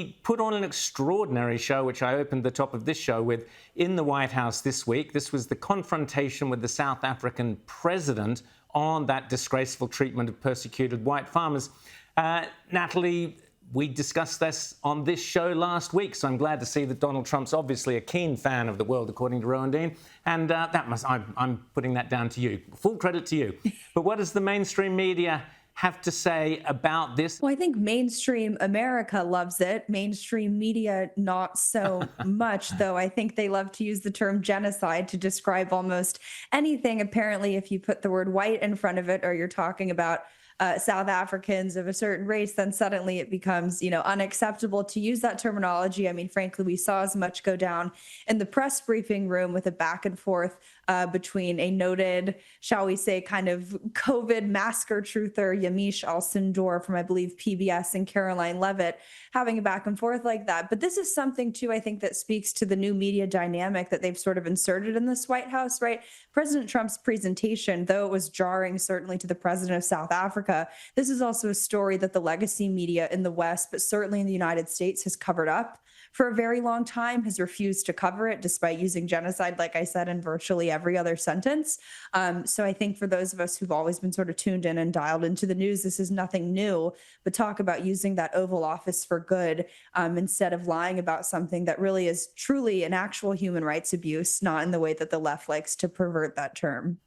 He put on an extraordinary show, which I opened the top of this show with, in the White House this week. This was the confrontation with the South African president on that disgraceful treatment of persecuted white farmers. Natalie, we discussed this on this show last week, so I'm glad to see that Donald Trump's obviously a keen fan of the world, according to Rowan Dean, and I'm putting that down to you. Full credit to you. But what does the mainstream media have to say about this? Well, I think mainstream America loves it. Mainstream media, not so much, though. I think they love to use the term genocide to describe almost anything. Apparently, if you put the word white in front of it, or you're talking about South Africans of a certain race, then suddenly it becomes, unacceptable to use that terminology. I mean, frankly, we saw as much go down in the press briefing room with a back and forth between a noted, shall we say, kind of COVID masker truther, Yamiche Alcindor from, I believe, PBS, and Caroline Levitt, having a back and forth like that. But this is something, too, I think that speaks to the new media dynamic that they've sort of inserted in this White House, right? President Trump's presentation, though it was jarring, certainly to the president of South Africa, this is also a story that the legacy media in the West, but certainly in the United States, has covered up for a very long time, has refused to cover it, despite using genocide, like I said, in virtually every other sentence. So I think for those of us who've always been sort of tuned in and dialed into the news, this is nothing new, but talk about using that Oval Office for good instead of lying about something that really is truly an actual human rights abuse, not in the way that the left likes to pervert that term.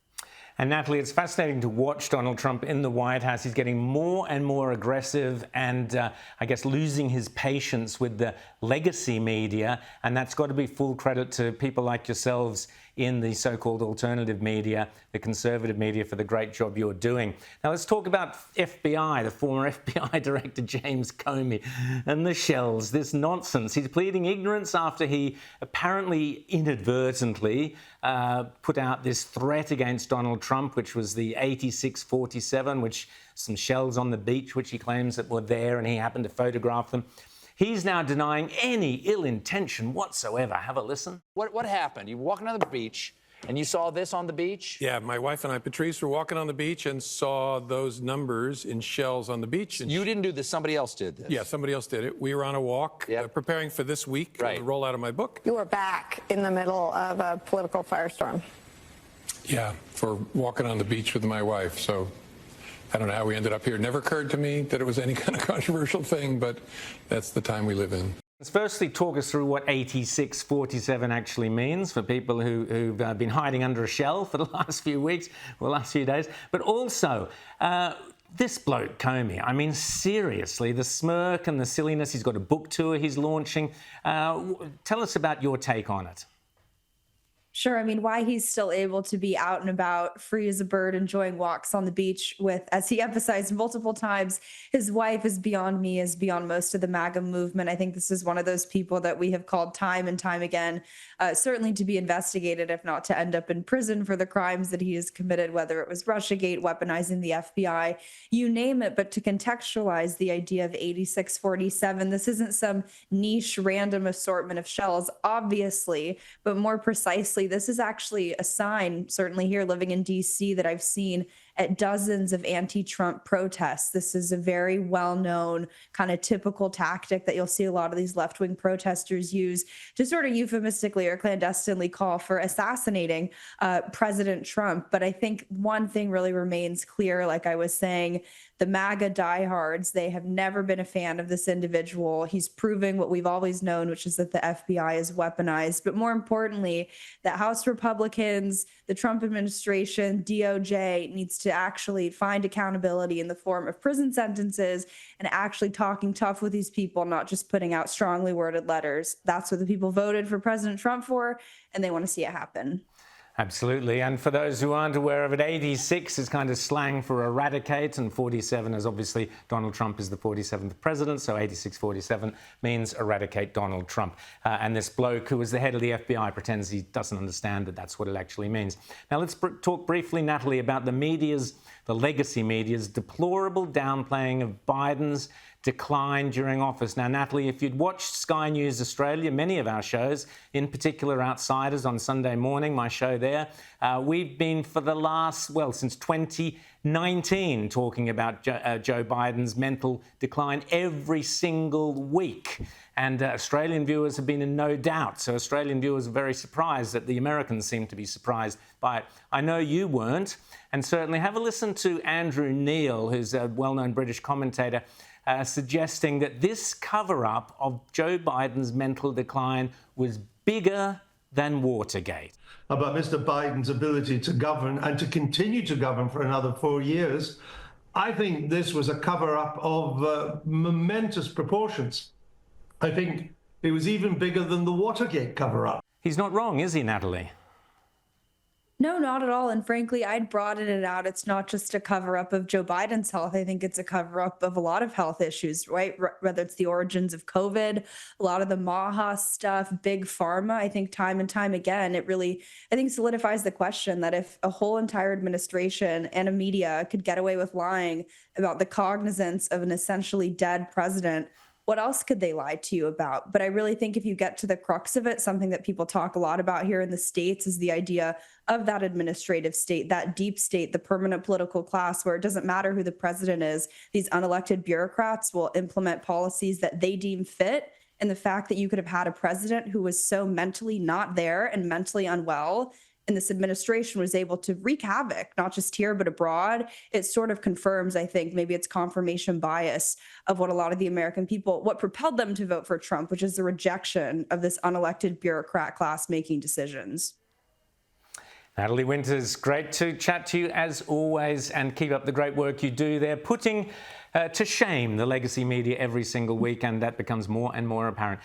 And Natalie, it's fascinating to watch Donald Trump in the White House. He's getting more and more aggressive and, I guess, losing his patience with the legacy media. And that's got to be full credit to people like yourselves in the so-called alternative media, the conservative media, for the great job you're doing. Now, let's talk about FBI, the former FBI Director James Comey, and the shells, this nonsense. He's pleading ignorance after he apparently inadvertently put out this threat against Donald Trump, which was the 86-47, which some shells on the beach, which he claims that were there, and he happened to photograph them. He's now denying any ill intention whatsoever. Have a listen. What happened? You were walking on the beach, and you saw this on the beach? Yeah, my wife and I, Patrice, were walking on the beach and saw those numbers in shells on the beach. And you didn't do this. Somebody else did this. Yeah, somebody else did it. We were on a walk preparing for this week, the rollout of my book. You were back in the middle of a political firestorm. Yeah, for walking on the beach with my wife. So I don't know how we ended up here. It never occurred to me that it was any kind of controversial thing, but that's the time we live in. Let's firstly talk us through what 86-47 actually means for people who've been hiding under a shell for the last few weeks, or the last few days. But also, this bloke, Comey, I mean, seriously, the smirk and the silliness. He's got a book tour he's launching. Tell us about your take on it. Sure. I mean, why he's still able to be out and about, free as a bird, enjoying walks on the beach with, as he emphasized multiple times, his wife is beyond me, is beyond most of the MAGA movement. I think this is one of those people that we have called time and time again, certainly to be investigated, if not to end up in prison for the crimes that he has committed, whether it was Russiagate, weaponizing the FBI, you name it. But to contextualize the idea of 86-47, this isn't some niche random assortment of shells, obviously, but more precisely, this is actually a sign, certainly here living in DC, that I've seen at dozens of anti-Trump protests. This is a very well-known kind of typical tactic that you'll see a lot of these left-wing protesters use to sort of euphemistically or clandestinely call for assassinating President Trump. But I think one thing really remains clear, like I was saying, the MAGA diehards, they have never been a fan of this individual. He's proving what we've always known, which is that the FBI is weaponized. But more importantly, that House Republicans, the Trump administration, DOJ needs to actually find accountability in the form of prison sentences and actually talking tough with these people, not just putting out strongly worded letters. That's what the people voted for President Trump for, and they want to see it happen. Absolutely. And for those who aren't aware of it, 86 is kind of slang for eradicate, and 47 is obviously Donald Trump is the 47th president, so 86-47 means eradicate Donald Trump. And this bloke who was the head of the FBI pretends he doesn't understand that that's what it actually means. Now, let's talk briefly, Natalie, about the legacy media's deplorable downplaying of Biden's decline during office. Now, Natalie, if you'd watched Sky News Australia, many of our shows, in particular Outsiders on Sunday morning, my show there, we've been for the last, well, since 2019 talking about Joe Biden's mental decline every single week. And Australian viewers have been in no doubt. So Australian viewers are very surprised that the Americans seem to be surprised by it. I know you weren't. And certainly have a listen to Andrew Neil, who's a well-known British commentator, suggesting that this cover-up of Joe Biden's mental decline was bigger than Watergate. About Mr. Biden's ability to govern and to continue to govern for another 4 years, I think this was a cover-up of momentous proportions. I think it was even bigger than the Watergate cover-up. He's not wrong, is he, Natalie? No, not at all. And frankly, I'd broaden it out. It's not just a cover up of Joe Biden's health. I think it's a cover up of a lot of health issues, right? Whether it's the origins of COVID, a lot of the MAHA stuff, big pharma. I think time and time again, it really, I think, solidifies the question that if a whole entire administration and a media could get away with lying about the cognizance of an essentially dead president, what else could they lie to you about? But I really think if you get to the crux of it, something that people talk a lot about here in the States is the idea of that administrative state, that deep state, the permanent political class, where it doesn't matter who the president is. These unelected bureaucrats will implement policies that they deem fit. And the fact that you could have had a president who was so mentally not there and mentally unwell, and this administration was able to wreak havoc, not just here, but abroad, it sort of confirms, I think, maybe it's confirmation bias of what a lot of the American people, what propelled them to vote for Trump, which is the rejection of this unelected bureaucrat class making decisions. Natalie Winters, great to chat to you as always, and keep up the great work you do there, putting to shame the legacy media every single week, and that becomes more and more apparent.